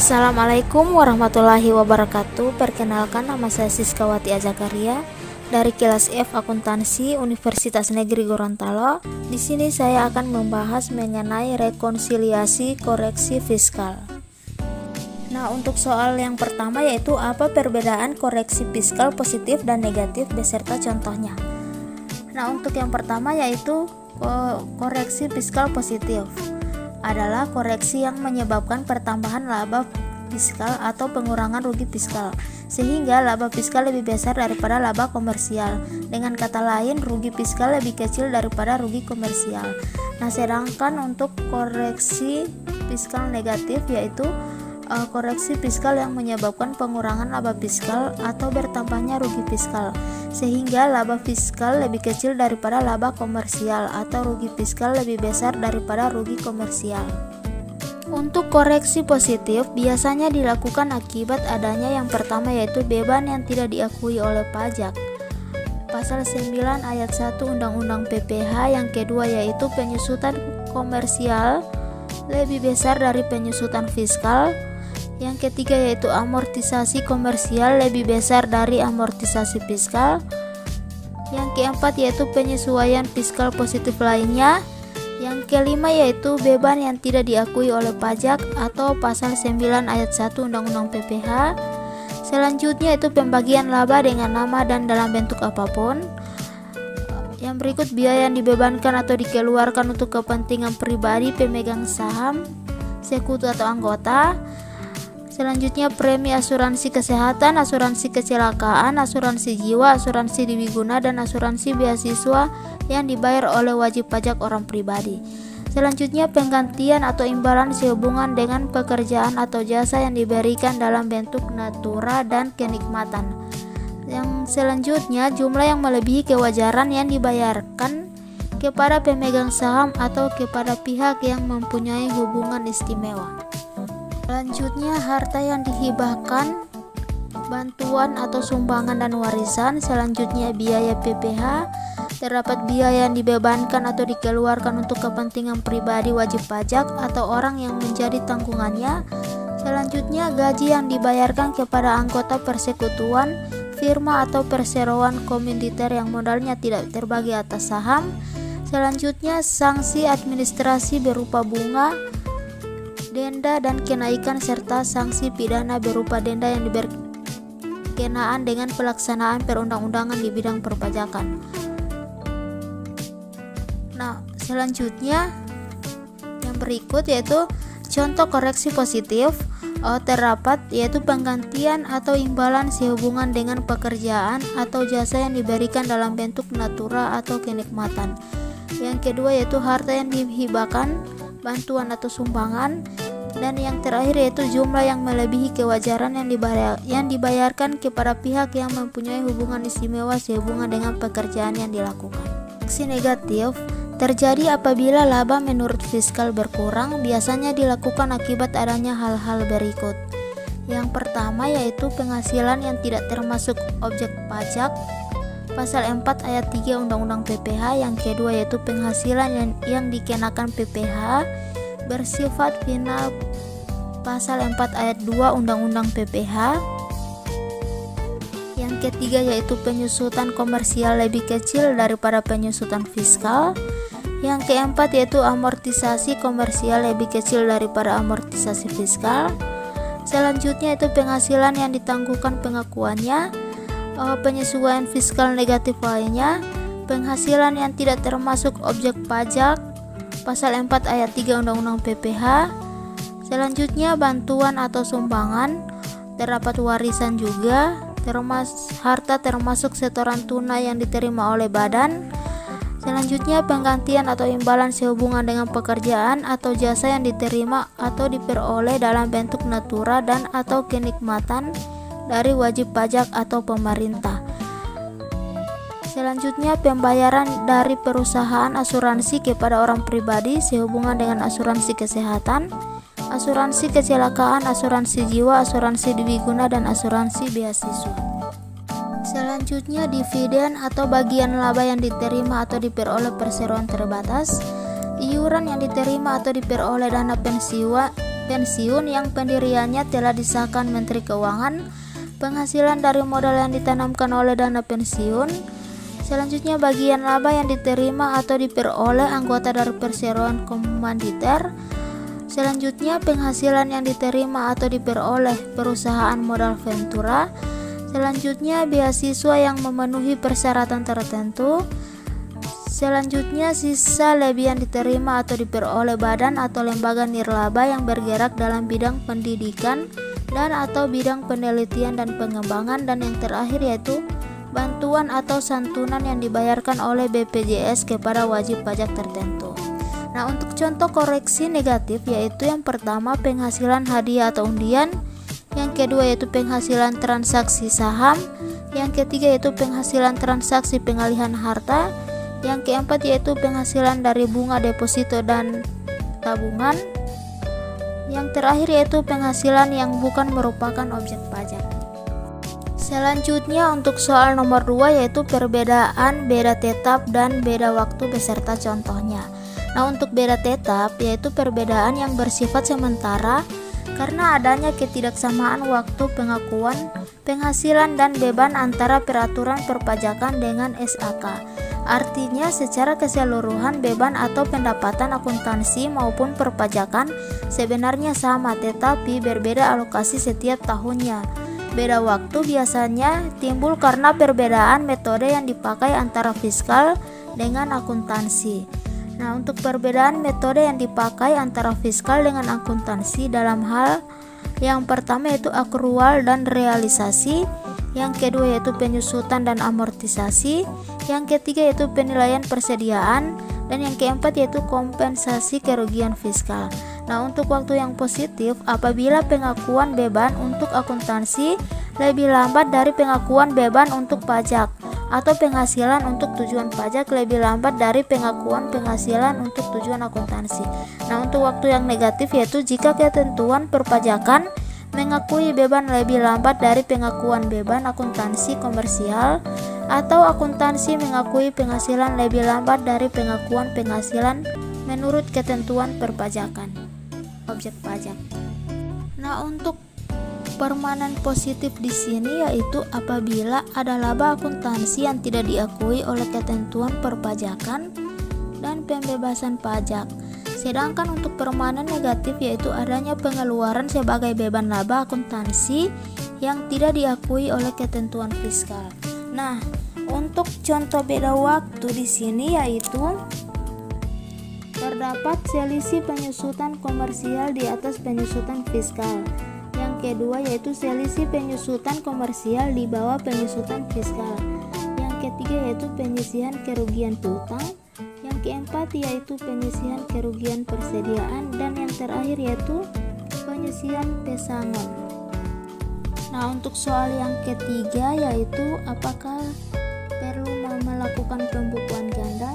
Assalamualaikum warahmatullahi wabarakatuh. Perkenalkan, nama saya Siskawati Azakaria dari kelas F Akuntansi Universitas Negeri Gorontalo. Di sini saya akan membahas mengenai rekonsiliasi koreksi fiskal. Nah, untuk soal yang pertama yaitu apa perbedaan koreksi fiskal positif dan negatif beserta contohnya. Nah, untuk yang pertama yaitu koreksi fiskal positif adalah koreksi yang menyebabkan pertambahan laba fiskal atau pengurangan rugi fiskal, sehingga laba fiskal lebih besar daripada laba komersial. Dengan kata lain, rugi fiskal lebih kecil daripada rugi komersial. Nah, sedangkan untuk koreksi fiskal negatif yaitu koreksi fiskal yang menyebabkan pengurangan laba fiskal atau bertambahnya rugi fiskal, sehingga laba fiskal lebih kecil daripada laba komersial atau rugi fiskal lebih besar daripada rugi komersial. Untuk koreksi positif biasanya dilakukan akibat adanya yang pertama yaitu beban yang tidak diakui oleh pajak. Pasal 9 ayat 1 Undang-Undang PPH. Yang kedua yaitu penyusutan komersial lebih besar dari penyusutan fiskal. Yang ketiga yaitu amortisasi komersial lebih besar dari amortisasi fiskal. Yang keempat yaitu penyesuaian fiskal positif lainnya. Yang kelima yaitu beban yang tidak diakui oleh pajak atau pasal 9 ayat 1 Undang-Undang PPH. Selanjutnya itu pembagian laba dengan nama dan dalam bentuk apapun. Yang berikut biaya yang dibebankan atau dikeluarkan untuk kepentingan pribadi pemegang saham, sekutu atau anggota. Selanjutnya premi asuransi kesehatan, asuransi kecelakaan, asuransi jiwa, asuransi dwiguna, dan asuransi beasiswa yang dibayar oleh wajib pajak orang pribadi. Selanjutnya penggantian atau imbalan sehubungan dengan pekerjaan atau jasa yang diberikan dalam bentuk natura dan kenikmatan. Yang selanjutnya jumlah yang melebihi kewajaran yang dibayarkan kepada pemegang saham atau kepada pihak yang mempunyai hubungan istimewa. Selanjutnya harta yang dihibahkan, bantuan atau sumbangan dan warisan. Selanjutnya biaya PPH. Terdapat biaya yang dibebankan atau dikeluarkan untuk kepentingan pribadi wajib pajak atau orang yang menjadi tanggungannya. Selanjutnya gaji yang dibayarkan kepada anggota persekutuan, firma atau perseroan komoditer yang modalnya tidak terbagi atas saham. Selanjutnya sanksi administrasi berupa bunga, denda dan kenaikan, serta sanksi pidana berupa denda yang berkenaan dengan pelaksanaan perundang-undangan di bidang perpajakan. Nah, selanjutnya yang berikut yaitu contoh koreksi positif terdapat yaitu penggantian atau imbalan sehubungan dengan pekerjaan atau jasa yang diberikan dalam bentuk natura atau kenikmatan. Yang kedua yaitu harta yang dihibahkan, bantuan atau sumbangan. Dan yang terakhir yaitu jumlah yang melebihi kewajaran yang dibayarkan kepada pihak yang mempunyai hubungan istimewa sehubungan dengan pekerjaan yang dilakukan. Aksi negatif terjadi apabila laba menurut fiskal berkurang, biasanya dilakukan akibat adanya hal-hal berikut. Yang pertama yaitu penghasilan yang tidak termasuk objek pajak, pasal 4 ayat 3 Undang-Undang PPH. Yang kedua yaitu penghasilan yang dikenakan PPH bersifat final, pasal 4 ayat 2 Undang-Undang PPH. Yang ketiga yaitu penyusutan komersial lebih kecil daripada penyusutan fiskal. Yang keempat yaitu amortisasi komersial lebih kecil daripada amortisasi fiskal. Selanjutnya itu penghasilan yang ditangguhkan pengakuannya, penyesuaian fiskal negatif lainnya, penghasilan yang tidak termasuk objek pajak, pasal 4 ayat 3 Undang-Undang PPH. Selanjutnya bantuan atau sumbangan, terdapat warisan juga, harta termasuk setoran tunai yang diterima oleh badan. Selanjutnya penggantian atau imbalan sehubungan dengan pekerjaan atau jasa yang diterima atau diperoleh dalam bentuk natura dan atau kenikmatan dari wajib pajak atau pemerintah. Selanjutnya pembayaran dari perusahaan asuransi kepada orang pribadi sehubungan dengan asuransi kesehatan, asuransi kecelakaan, asuransi jiwa, asuransi dwiguna, dan asuransi beasiswa. Selanjutnya dividen atau bagian laba yang diterima atau diperoleh perseroan terbatas, iuran yang diterima atau diperoleh dana pensiun yang pendiriannya telah disahkan Menteri Keuangan, penghasilan dari modal yang ditanamkan oleh dana pensiun, selanjutnya bagian laba yang diterima atau diperoleh anggota dari perseroan komanditer, selanjutnya penghasilan yang diterima atau diperoleh perusahaan modal ventura, selanjutnya beasiswa yang memenuhi persyaratan tertentu, selanjutnya sisa lebih yang diterima atau diperoleh badan atau lembaga nirlaba yang bergerak dalam bidang pendidikan dan atau bidang penelitian dan pengembangan, dan yang terakhir yaitu bantuan atau santunan yang dibayarkan oleh BPJS kepada wajib pajak tertentu. Nah, untuk contoh koreksi negatif yaitu yang pertama penghasilan hadiah atau undian, yang kedua yaitu penghasilan transaksi saham, yang ketiga yaitu penghasilan transaksi pengalihan harta, yang keempat yaitu penghasilan dari bunga deposito dan tabungan, yang terakhir yaitu penghasilan yang bukan merupakan objek pajak. Selanjutnya untuk soal nomor 2 yaitu perbedaan beda tetap dan beda waktu beserta contohnya. Nah, untuk beda tetap yaitu perbedaan yang bersifat sementara karena adanya ketidaksamaan waktu pengakuan penghasilan dan beban antara peraturan perpajakan dengan SAK. Artinya secara keseluruhan beban atau pendapatan akuntansi maupun perpajakan sebenarnya sama, tetapi berbeda alokasi setiap tahunnya. Beda waktu biasanya timbul karena perbedaan metode yang dipakai antara fiskal dengan akuntansi. Nah, untuk perbedaan metode yang dipakai antara fiskal dengan akuntansi dalam hal yang pertama yaitu akrual dan realisasi, yang kedua yaitu penyusutan dan amortisasi, yang ketiga yaitu penilaian persediaan, dan yang keempat yaitu kompensasi kerugian fiskal. Nah, untuk waktu yang positif apabila pengakuan beban untuk akuntansi lebih lambat dari pengakuan beban untuk pajak, atau penghasilan untuk tujuan pajak lebih lambat dari pengakuan penghasilan untuk tujuan akuntansi. Nah, untuk waktu yang negatif yaitu jika ketentuan perpajakan mengakui beban lebih lambat dari pengakuan beban akuntansi komersial, atau akuntansi mengakui penghasilan lebih lambat dari pengakuan penghasilan menurut ketentuan perpajakan objek pajak. Nah, untuk permanen positif di sini yaitu apabila ada laba akuntansi yang tidak diakui oleh ketentuan perpajakan dan pembebasan pajak. Sedangkan untuk permanen negatif yaitu adanya pengeluaran sebagai beban laba akuntansi yang tidak diakui oleh ketentuan fiskal. Nah, untuk contoh beda waktu di sini yaitu terdapat selisih penyusutan komersial di atas penyusutan fiskal. Yang kedua yaitu selisih penyusutan komersial di bawah penyusutan fiskal. Yang ketiga yaitu penyisihan kerugian piutang. Yang keempat yaitu penyisihan kerugian persediaan, dan yang terakhir yaitu penyisihan pesangon. Nah, untuk soal yang ketiga yaitu apakah perlu melakukan pembukuan ganda?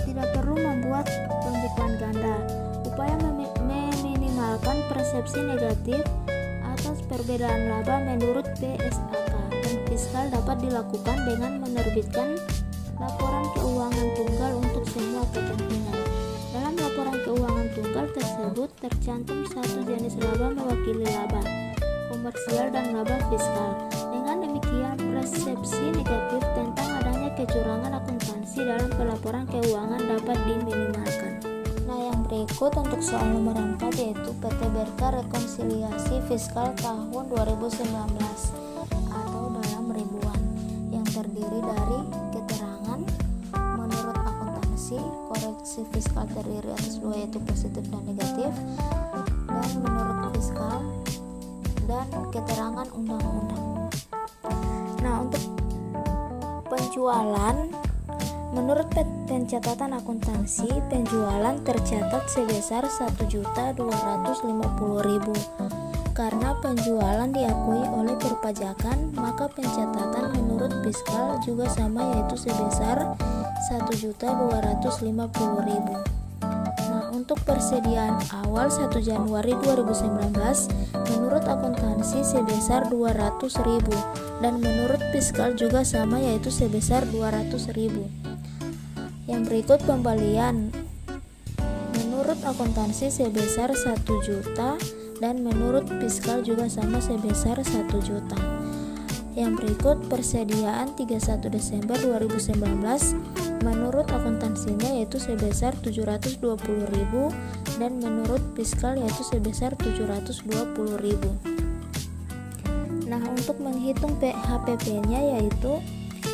Tidak perlu membuat pembukuan ganda. Upaya meminimalkan persepsi negatif atas perbedaan laba menurut PSAK dan fiskal dapat dilakukan dengan menerbitkan laporan keuangan tunggal untuk semua kepentingan. Dalam laporan keuangan tunggal tersebut tercantum satu jenis laba mewakili laba komersial dan laba fiskal. Dengan demikian, persepsi negatif tentang adanya kecurangan akuntansi dalam pelaporan keuangan dapat diminimalkan. Nah, yang berikut untuk soal nomor 4 yaitu PT Berka Rekonsiliasi Fiskal tahun 2019 atau dalam ribuan, yang terdiri dari keterangan menurut akuntansi, koreksi fiskal terdiri atas dua yaitu positif dan negatif, dan menurut fiskal, dan keterangan undang-undang. Nah, untuk penjualan, menurut pencatatan akuntansi, penjualan tercatat sebesar 1.250.000. Karena penjualan diakui oleh perpajakan, maka pencatatan menurut fiskal juga sama yaitu sebesar 1.250.000. Nah, untuk persediaan awal 1 Januari 2019 menurut akuntansi sebesar 200.000 dan menurut fiskal juga sama yaitu sebesar 200.000. Yang berikut pembelian menurut menurut akuntansi sebesar 1 juta dan menurut fiskal juga sama sebesar 1 juta. Yang berikut persediaan 31 Desember 2019 menurut akuntansinya yaitu sebesar 720.000 dan menurut fiskal yaitu sebesar 720.000. Nah, untuk menghitung HPP-nya yaitu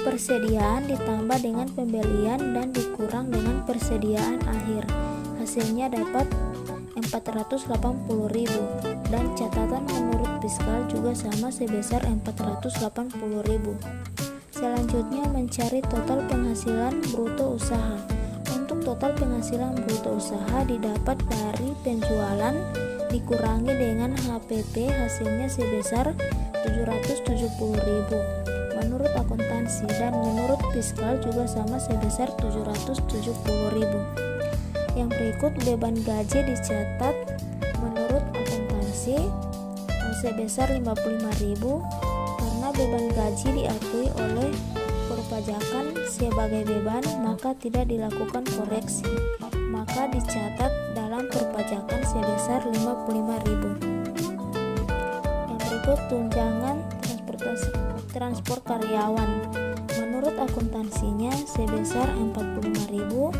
persediaan ditambah dengan pembelian dan dikurang dengan persediaan akhir. Hasilnya dapat 480.000 dan catatan menurut fiskal juga sama sebesar 480.000. Selanjutnya mencari total penghasilan bruto usaha. Untuk total penghasilan bruto usaha didapat dari penjualan dikurangi dengan HPP, hasilnya sebesar 770.000 menurut akuntansi dan menurut fiskal juga sama sebesar 770.000. Yang berikut beban gaji dicatat menurut akuntansi sebesar 55.000 karena beban gaji diakui oleh perpajakan sebagai beban maka tidak dilakukan koreksi, maka dicatat dalam perpajakan sebesar 55.000. Yang berikut tunjangan transport karyawan menurut akuntansinya sebesar 45.000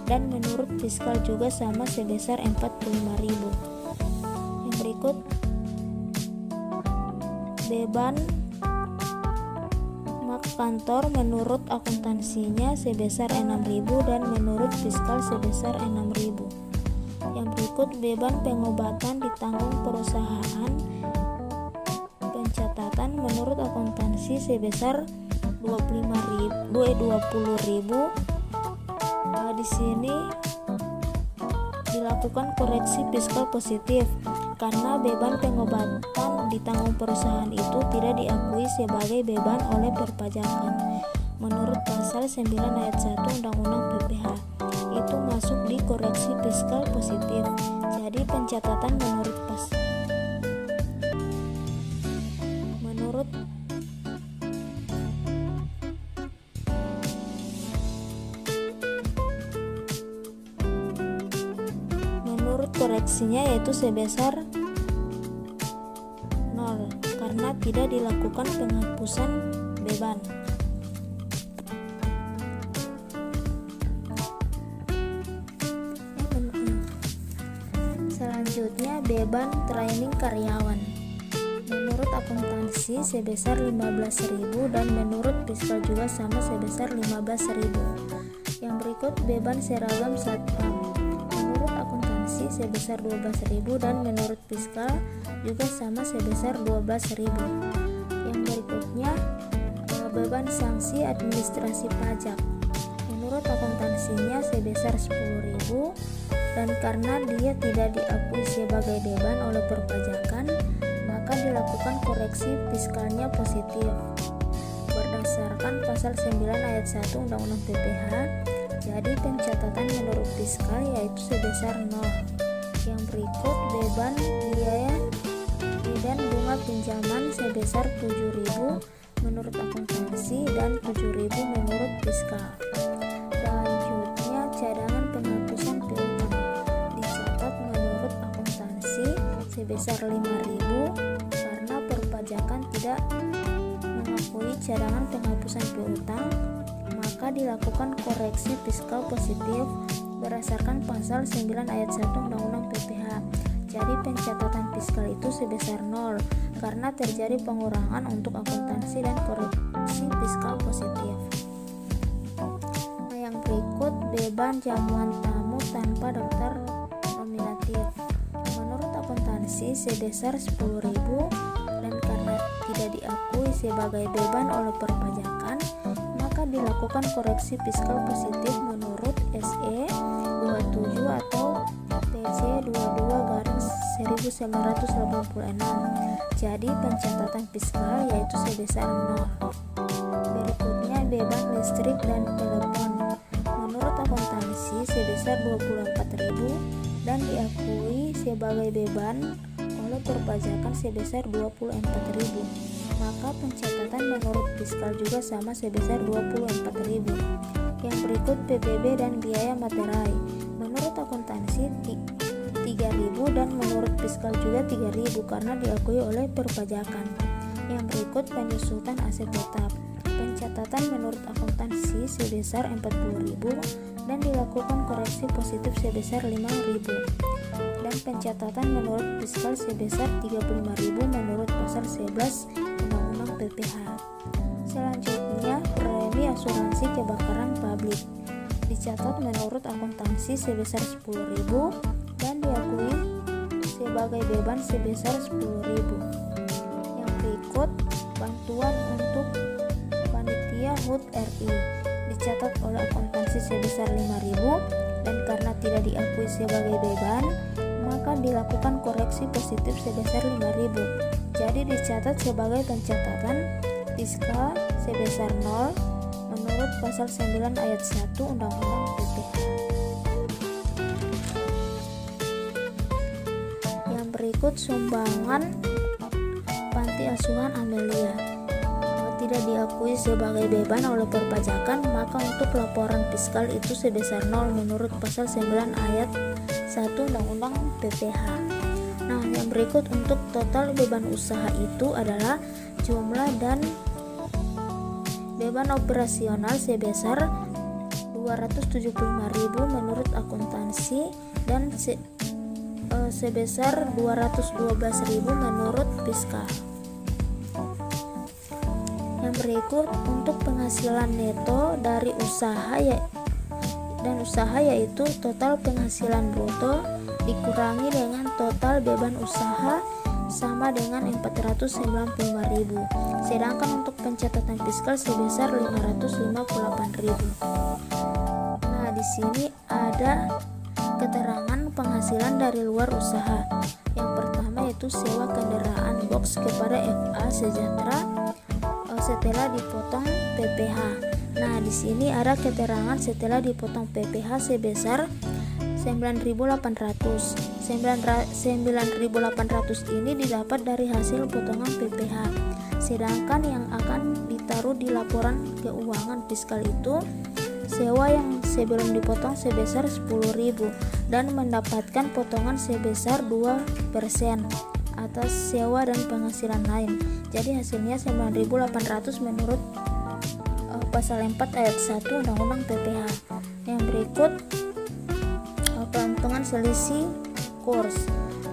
dan menurut fiskal juga sama sebesar 45.000. Yang berikut beban kantor menurut akuntansinya sebesar 6.000 dan menurut fiskal sebesar 6.000. Yang berikut beban pengobatan ditanggung perusahaan pencatatan menurut akuntansi sebesar 20.000. Di sini dilakukan koreksi fiskal positif karena beban pengobatan ditanggung perusahaan itu tidak diakui sebagai beban oleh perpajakan menurut pasal 9 ayat 1 Undang-Undang PPH. Itu masuk di koreksi fiskal positif. Jadi pencatatan menurut koreksinya yaitu sebesar 0 karena tidak dilakukan penghapusan beban. Selanjutnya beban training karyawan menurut akuntansi sebesar 15.000 dan menurut fiskal juga sama sebesar 15.000. Yang berikut beban seragam satpam sebesar 12.000 dan menurut fiskal juga sama sebesar 12.000. Yang berikutnya beban sanksi administrasi pajak menurut akuntansinya sebesar 10.000 dan karena dia tidak diakui sebagai beban oleh perpajakan maka dilakukan koreksi fiskalnya positif berdasarkan pasal 9 ayat 1 Undang-Undang PPH. Jadi pencatatan menurut fiskal yaitu sebesar 0. Yang berikut beban biaya dan bunga pinjaman sebesar 7.000 menurut akuntansi dan 7.000 menurut fiskal. Selanjutnya cadangan penghapusan piutang dicatat menurut akuntansi sebesar 5.000 karena perpajakan tidak mengakui cadangan penghapusan piutang maka dilakukan koreksi fiskal positif berdasarkan pasal 9 ayat 1 Undang-Undang PPH. Jadi pencatatan fiskal itu sebesar 0 karena terjadi pengurangan untuk akuntansi dan koreksi fiskal positif. Nah, yang berikut beban jamuan tamu tanpa daftar nominatif menurut akuntansi sebesar 10.000 dan karena tidak diakui sebagai beban oleh perpajakan maka dilakukan koreksi fiskal positif menurut SE 27 atau PC 22/1986. Jadi pencatatan fiskal yaitu sebesar 0. Berikutnya beban listrik dan telepon menurut akuntansi sebesar 24.000 dan diakui sebagai beban oleh perpajakan sebesar 24.000. Maka pencatatan menurut fiskal juga sama sebesar 24.000. Yang berikut PBB dan biaya materai menurut akuntansi 3.000 dan menurut fiskal juga 3.000 karena diakui oleh perpajakan. Yang berikut penyusutan aset tetap. Pencatatan menurut akuntansi sebesar 40.000 dan dilakukan koreksi positif sebesar 5.000. Dan pencatatan menurut fiskal sebesar 35.000 menurut pasal 11 Undang-Undang PPH. Selanjutnya, premi asuransi kebakaran publik dicatat menurut akuntansi sebesar 10.000 dan diakui sebagai beban sebesar 10.000. Yang berikut, bantuan untuk panitia HUT RI dicatat oleh akuntansi sebesar 5.000 dan karena tidak diakui sebagai beban, maka dilakukan koreksi positif sebesar 5.000. Jadi dicatat sebagai pencatatan fiskal sebesar 0 menurut pasal 9 ayat 1 Undang-Undang PPH. Yang berikut sumbangan panti asuhan Amelia tidak diakui sebagai beban oleh perpajakan, maka untuk laporan fiskal itu sebesar 0 menurut pasal 9 ayat 1 Undang-Undang PPH. Nah, yang berikut untuk total beban usaha itu adalah jumlah dan beban operasional sebesar 275.000 menurut akuntansi dan sebesar 212.000 menurut fiskal. Yang berikut untuk penghasilan neto dari usaha yaitu total penghasilan bruto dikurangi dengan total beban usaha sama dengan 495.000. Sedangkan untuk pencatatan fiskal sebesar 558.000. Nah, di sini ada keterangan penghasilan dari luar usaha. Yang pertama yaitu sewa kendaraan box kepada FA Sejahtera setelah dipotong PPH. Nah, di sini ada keterangan setelah dipotong PPH sebesar 9.800. 9.800 ini didapat dari hasil potongan PPH. Sedangkan yang akan ditaruh di laporan keuangan fiskal itu sewa yang sebelum dipotong sebesar 10.000 dan mendapatkan potongan sebesar 2% atas sewa dan penghasilan lain. Jadi hasilnya 9.800 menurut pasal 4 ayat 1 Undang-Undang PPH. Yang berikut peruntungan selisih kurs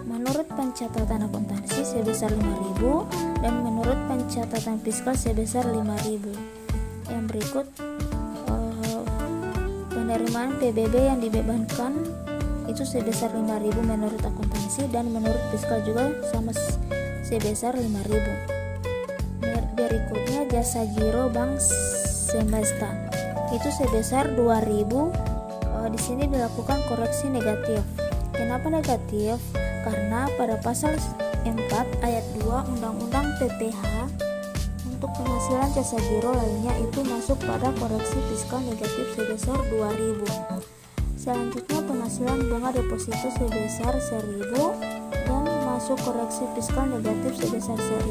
menurut pencatatan akuntansi sebesar 5.000 dan menurut pencatatan fiskal sebesar 5.000. Yang berikut penerimaan PBB yang dibebankan itu sebesar 5.000 menurut akuntansi dan menurut fiskal juga sama sebesar 5.000. Berikutnya jasa giro bank semesta itu sebesar 2.000. Di sini dilakukan koreksi negatif. Kenapa negatif? Karena pada pasal 4 ayat 2 Undang-Undang PPH untuk penghasilan jasa giro lainnya itu masuk pada koreksi fiskal negatif sebesar 2.000. Selanjutnya penghasilan bunga deposito sebesar 1.000 dan masuk koreksi fiskal negatif sebesar 1.000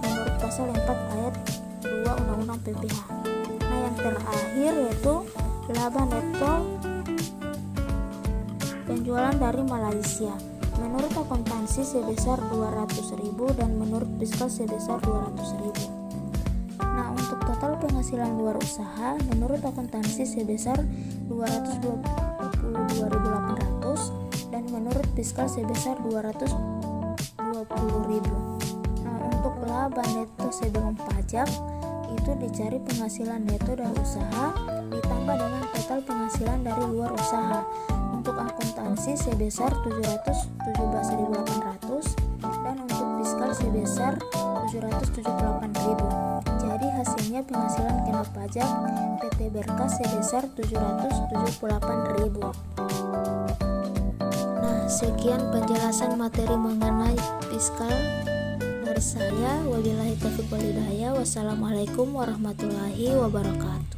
menurut pasal 4 ayat 2 Undang-Undang PPH. Nah, yang terakhir yaitu laba neto penjualan dari Malaysia menurut akuntansi sebesar 200.000 dan menurut fiskal sebesar 200.000. Nah, untuk total penghasilan luar usaha menurut akuntansi sebesar 222.800 dan menurut fiskal sebesar 220.000. Nah, untuk laba neto sebelum pajak itu dicari penghasilan neto dari usaha ditambah dengan total penghasilan dari luar usaha. Untuk akuntansi sebesar 717.800 dan untuk fiskal sebesar 778.000. Jadi hasilnya penghasilan kena pajak PT Berkas sebesar 778.000. Nah, sekian penjelasan materi mengenai fiskal dari saya. Wabillahi taufiq wal hidayah. Wassalamualaikum warahmatullahi wabarakatuh.